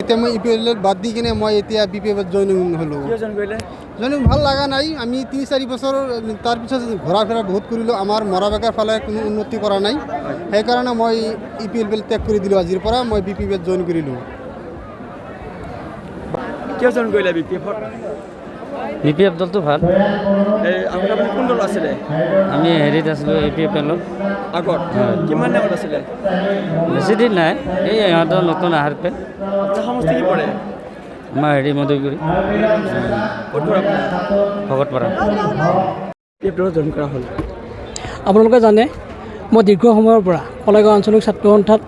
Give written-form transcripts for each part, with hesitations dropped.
এতিয়া মই EPL বাদ দি কিনে মই এতিয়া BPF জইনিং হ'লোঁ। জইনিং ভাল লগা নাই। আমি 3-4 বছৰ তাৰপিছত ঘূৰা ফেৰা বহুত কৰিলোঁ। আমাৰ মৰা বেকাৰ ফালে কোনো উন্নতি কৰা নাই। সেইকাৰণে মই EPL ত্যাগ কৰি দিলোঁ। আজিৰ পৰা মই BPF জইন কৰিলোঁ। কিয় জইন কৰিলে BPF দলটো ভাল। আগত আপুনি কোন দল আছিলে? আমি হেৰিত আছিলোঁ APFL আগত কিমান আগত আছিলে? বেছি দিন নাই, এই ইহঁতৰ নতুন আহাৰ পে আপোনাৰ সমষ্টি কি পৰে? আমাৰ হেৰি মধুগুৰি ক'ত পৰে আপোনাৰ? ভকতপাৰা। BPF জইন কৰা হ'ল। আপোনালোকে জানে মই দীৰ্ঘ সময়ৰ পৰা কলেগাঁও আঞ্চলিক ছাত্ৰ সন্থাত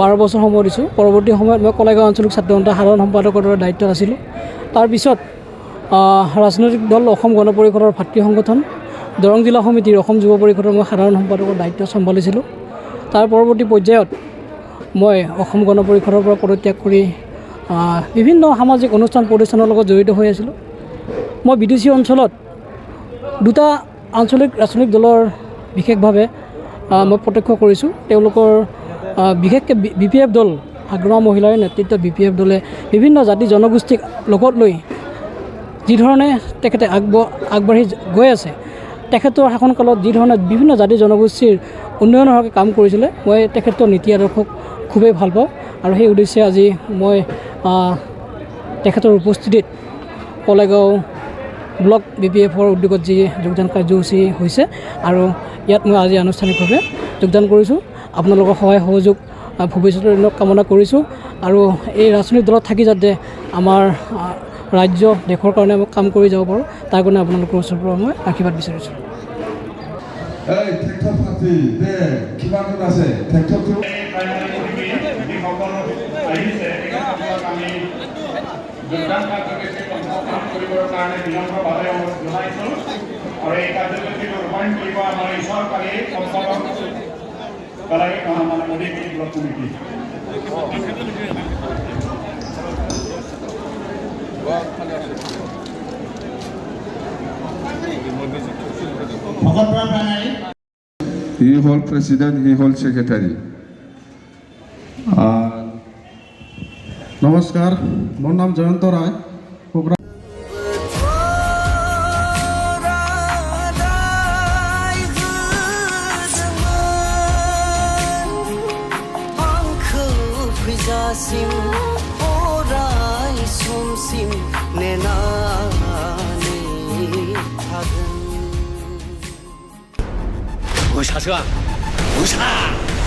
12 বছৰ সময় দিছোঁ। পৰৱৰ্তী সময়ত মই কলেগাঁও আঞ্চলিক ছাত্ৰ সন্থাৰ সাধাৰণ সম্পাদকৰ দৰে দায়িত্বত আছিলোঁ। তাৰপিছত ৰাজনৈতিক দল অসম গণ পৰিষদৰ ভাতৃ সংগঠন দৰং জিলা সমিতিৰ অসম যুৱ পৰিষদৰ মই সাধাৰণ সম্পাদকৰ দায়িত্ব চম্ভালিছিলোঁ। তাৰ পৰৱৰ্তী পৰ্যায়ত মই অসম গণ পৰিষদৰ পৰা পদত্যাগ কৰি বিভিন্ন সামাজিক অনুষ্ঠান প্ৰতিষ্ঠানৰ লগত জড়িত হৈ আছিলোঁ। মই বিদেশী অঞ্চলত দুটা আঞ্চলিক ৰাজনৈতিক দলৰ বিশেষভাৱে মই প্ৰত্যক্ষ কৰিছোঁ। তেওঁলোকৰ বিশেষকৈ BPF দল, আগৰৱাহ মহিলাৰ নেতৃত্বত BPF দলে বিভিন্ন জাতি জনগোষ্ঠীক লগত লৈ যিধৰণে তেখেতে আগবাঢ়ি গৈ আছে, তেখেতৰ শাসনকালত যিধৰণে বিভিন্ন জাতি জনগোষ্ঠীৰ উন্নয়নৰ হকে কাম কৰিছিলে, মই তেখেতৰ নীতি আদৰ্শক খুবেই ভাল পাওঁ। আৰু সেই উদ্দেশ্যে আজি মই তেখেতৰ উপস্থিতিত কলেগাঁও ব্লক BPFৰ উদ্যোগত যি যোগদান কাৰ্যসূচী হৈছে আৰু ইয়াত মই আজি আনুষ্ঠানিকভাৱে যোগদান কৰিছোঁ। আপোনালোকৰ সহায় সহযোগ ভৱিষ্যতৰ দিনত কামনা কৰিছোঁ আৰু এই ৰাজনৈতিক দলত থাকি যাতে আমাৰ ৰাজ্য দেশৰ কাৰণে মই কাম কৰি যাব পাৰোঁ, তাৰ কাৰণে আপোনালোকৰ ওচৰৰ পৰা মই আশীৰ্বাদ বিচাৰিছোঁ। He hold president, he hold secretary. নমস্কাৰ, মোৰ নাম জয়ন্ত ৰায়।我刹车，不刹。